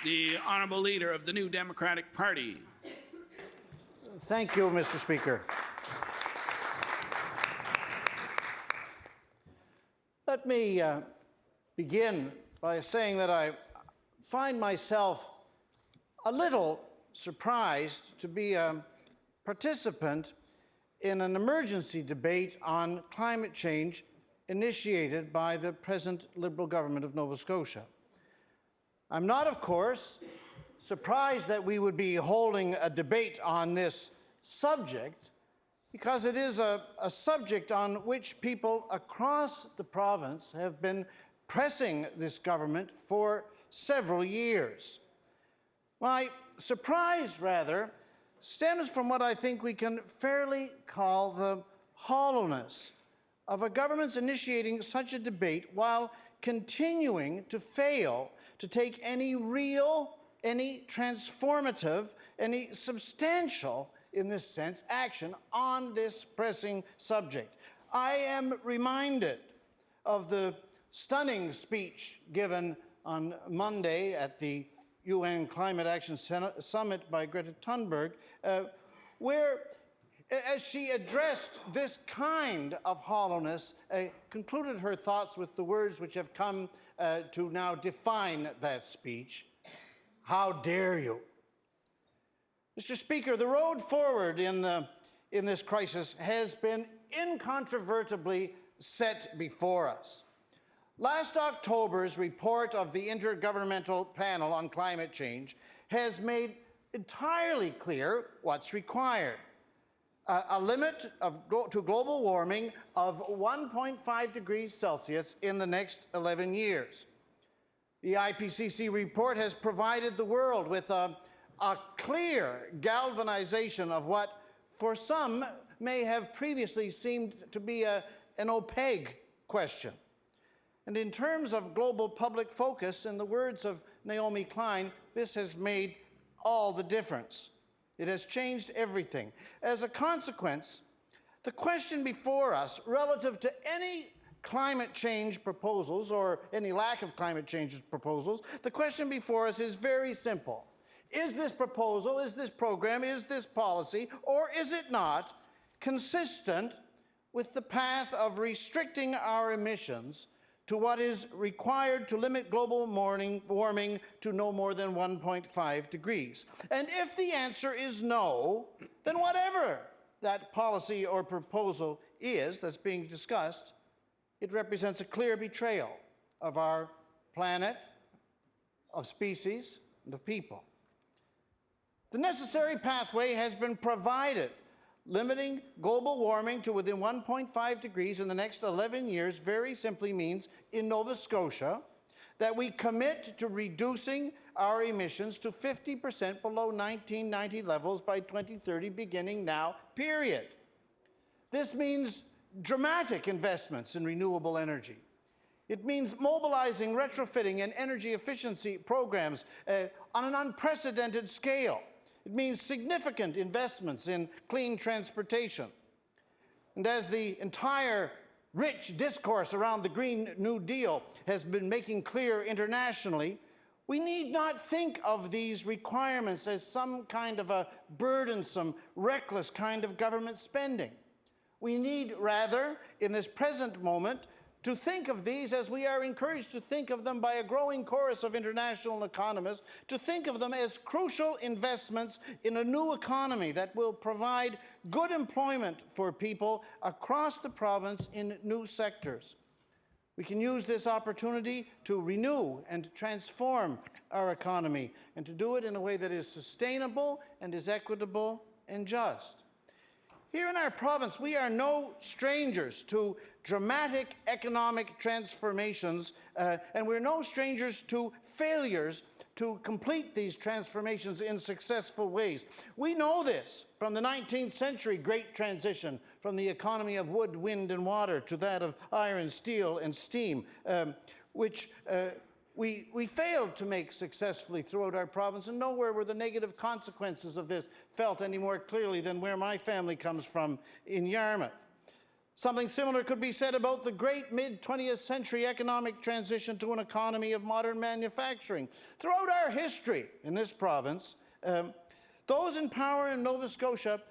The Honourable Leader of the New Democratic Party. Thank you, Mr. Speaker. Let me begin by saying that I find myself a little surprised to be a participant in an emergency debate on climate change initiated by the present Liberal government of Nova Scotia. I'm not, of course, surprised that we would be holding a debate on this subject, because it is a subject on which people across the province have been pressing this government for several years. My surprise, rather, stems from what I think we can fairly call the hollowness of a government's initiating such a debate while continuing to fail to take any real, any transformative, any substantial, in this sense, action on this pressing subject. I am reminded of the stunning speech given on Monday at the UN Climate Action Summit by Greta Thunberg, where, as she addressed this kind of hollowness, concluded her thoughts with the words which have come to now define that speech: "How dare you?" Mr. Speaker, the road forward in this crisis has been incontrovertibly set before us. Last October's report of the Intergovernmental Panel on Climate Change has made entirely clear what's required: a limit to global warming of 1.5 degrees Celsius in the next 11 years. The IPCC report has provided the world with a clear galvanization of what, for some, may have previously seemed to be an opaque question. And in terms of global public focus, in the words of Naomi Klein, this has made all the difference. It has changed everything. As a consequence, the question before us relative to any climate change proposals or any lack of climate change proposals, the question before us is very simple. Is this proposal, is this program, is this policy, or is it not consistent with the path of restricting our emissions to what is required to limit global warming to no more than 1.5 degrees? And if the answer is no, then whatever that policy or proposal is that's being discussed, it represents a clear betrayal of our planet, of species, and of people. The necessary pathway has been provided. Limiting global warming to within 1.5 degrees in the next 11 years very simply means, in Nova Scotia, that we commit to reducing our emissions to 50% below 1990 levels by 2030, beginning now, period. This means dramatic investments in renewable energy. It means mobilizing retrofitting and energy efficiency programs on an unprecedented scale. It means significant investments in clean transportation. And as the entire rich discourse around the Green New Deal has been making clear internationally, we need not think of these requirements as some kind of a burdensome, reckless kind of government spending. We need, rather, in this present moment, to think of these as we are encouraged to think of them by a growing chorus of international economists, to think of them as crucial investments in a new economy that will provide good employment for people across the province in new sectors. We can use this opportunity to renew and transform our economy, and to do it in a way that is sustainable and is equitable and just. Here in our province, we are no strangers to dramatic economic transformations, and we're no strangers to failures to complete these transformations in successful ways. We know this from the 19th century great transition from the economy of wood, wind, and water to that of iron, steel, and steam, which we failed to make successfully throughout our province, and nowhere were the negative consequences of this felt any more clearly than where my family comes from in Yarmouth. Something similar could be said about the great mid-20th century economic transition to an economy of modern manufacturing. Throughout our history in this province, those in power in Nova Scotia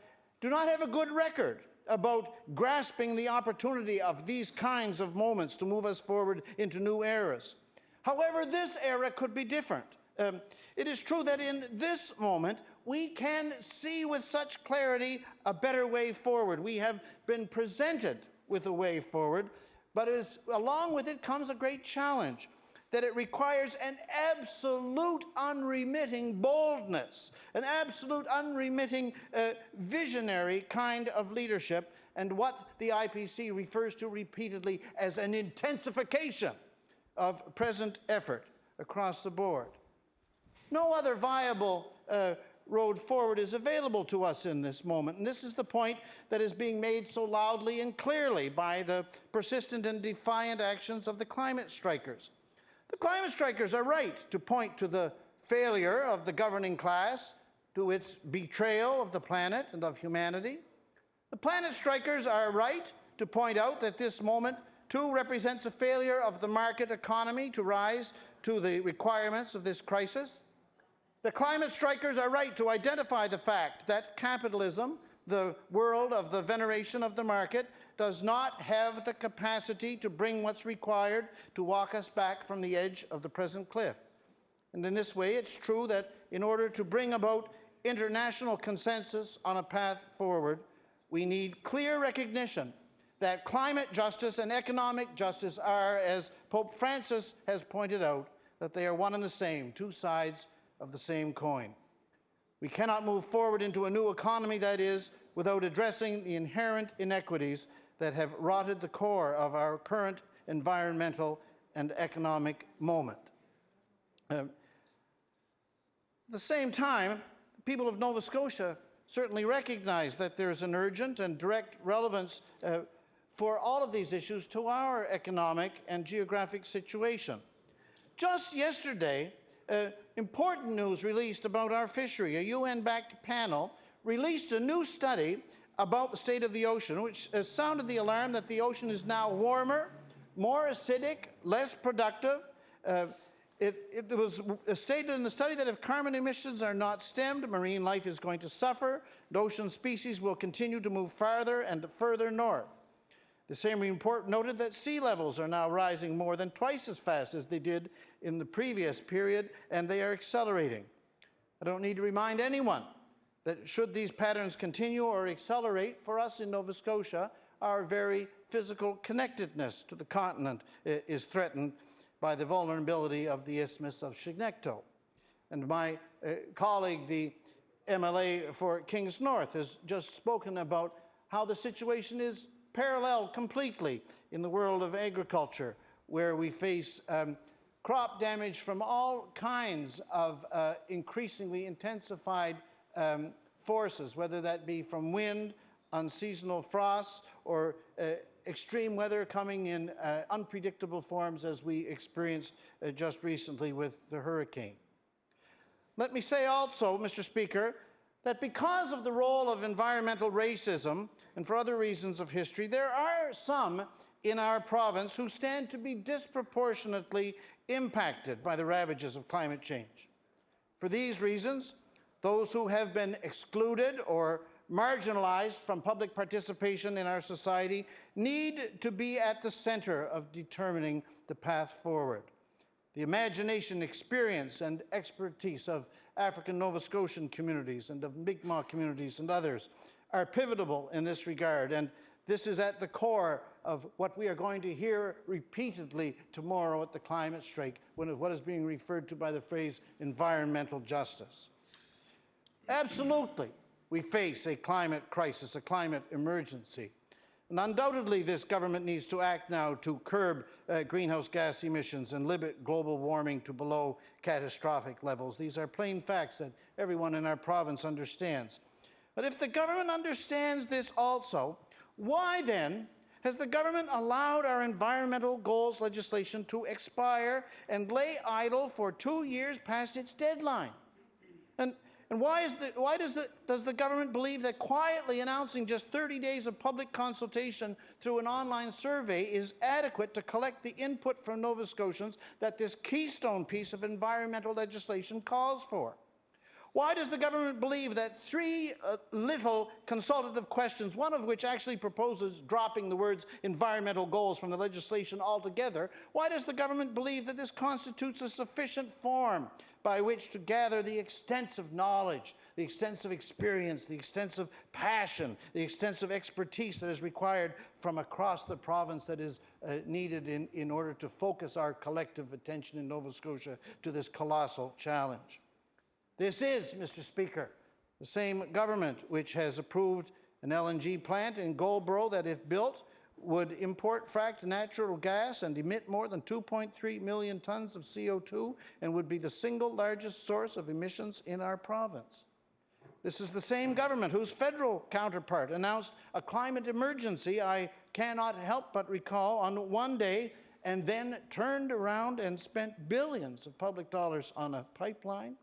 do not have a good record about grasping the opportunity of these kinds of moments to move us forward into new eras. However, this era could be different. It is true that in this moment, we can see with such clarity a better way forward. We have been presented with a way forward, but along with it comes a great challenge, that it requires an absolute unremitting boldness, an absolute unremitting visionary kind of leadership, and what the IPC refers to repeatedly as an intensification of present effort across the board. No other viable road forward is available to us in this moment, and this is the point that is being made so loudly and clearly by the persistent and defiant actions of the climate strikers. The climate strikers are right to point to the failure of the governing class, to its betrayal of the planet and of humanity. The planet strikers are right to point out that this moment, too, represents a failure of the market economy to rise to the requirements of this crisis. The climate strikers are right to identify the fact that capitalism, the world of the veneration of the market, does not have the capacity to bring what's required to walk us back from the edge of the present cliff. And in this way, it's true that in order to bring about international consensus on a path forward, we need clear recognition that climate justice and economic justice are, as Pope Francis has pointed out, that they are one and the same, two sides of the same coin. We cannot move forward into a new economy, that is, without addressing the inherent inequities that have rotted the core of our current environmental and economic moment. At the same time, the people of Nova Scotia certainly recognize that there is an urgent and direct relevance for all of these issues to our economic and geographic situation. Just yesterday, important news released about our fishery. A UN-backed panel released a new study about the state of the ocean, which has sounded the alarm that the ocean is now warmer, more acidic, less productive. It was stated in the study that if carbon emissions are not stemmed, marine life is going to suffer, and ocean species will continue to move farther and further north. The same report noted that sea levels are now rising more than twice as fast as they did in the previous period, and they are accelerating. I don't need to remind anyone that should these patterns continue or accelerate, for us in Nova Scotia, our very physical connectedness to the continent is threatened by the vulnerability of the Isthmus of Chignecto. And my colleague, the MLA for Kings North, has just spoken about how the situation is parallel completely in the world of agriculture, where we face crop damage from all kinds of increasingly intensified forces, whether that be from wind, unseasonal frosts, or extreme weather coming in unpredictable forms as we experienced just recently with the hurricane. Let me say also, Mr. Speaker, that because of the role of environmental racism and for other reasons of history, there are some in our province who stand to be disproportionately impacted by the ravages of climate change. For these reasons, those who have been excluded or marginalized from public participation in our society need to be at the center of determining the path forward. The imagination, experience, and expertise of African Nova Scotian communities and of Mi'kmaq communities and others are pivotal in this regard, and this is at the core of what we are going to hear repeatedly tomorrow at the climate strike, what is being referred to by the phrase environmental justice. Absolutely, we face a climate crisis, a climate emergency. And undoubtedly, this government needs to act now to curb greenhouse gas emissions and limit global warming to below catastrophic levels. These are plain facts that everyone in our province understands. But if the government understands this also, why then has the government allowed our environmental goals legislation to expire and lay idle for 2 years past its deadline? And And why does the government believe that quietly announcing just 30 days of public consultation through an online survey is adequate to collect the input from Nova Scotians that this keystone piece of environmental legislation calls for? Why does the government believe that three little consultative questions, one of which actually proposes dropping the words environmental goals from the legislation altogether, why does the government believe that this constitutes a sufficient form by which to gather the extensive knowledge, the extensive experience, the extensive passion, the extensive expertise that is required from across the province that is needed in order to focus our collective attention in Nova Scotia to this colossal challenge? This is, Mr. Speaker, the same government which has approved an LNG plant in Goldboro that, if built, would import fracked natural gas and emit more than 2.3 million tons of CO2 and would be the single largest source of emissions in our province. This is the same government whose federal counterpart announced a climate emergency, I cannot help but recall, on one day, and then turned around and spent billions of public dollars on a pipeline.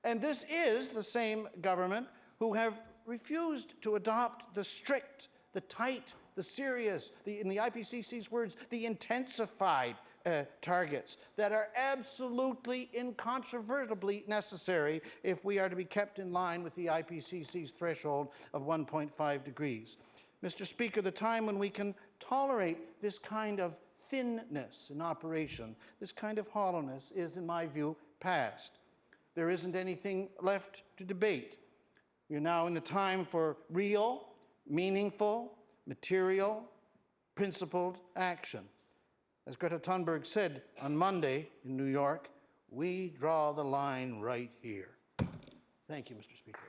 And this is the same government who have refused to adopt the strict, the tight, the serious, in the IPCC's words, the intensified targets that are absolutely incontrovertibly necessary if we are to be kept in line with the IPCC's threshold of 1.5 degrees. Mr. Speaker, the time when we can tolerate this kind of thinness in operation, this kind of hollowness, is, in my view, past. There isn't anything left to debate. We are now in the time for real, meaningful, material, principled action. As Greta Thunberg said on Monday in New York, we draw the line right here. Thank you, Mr. Speaker.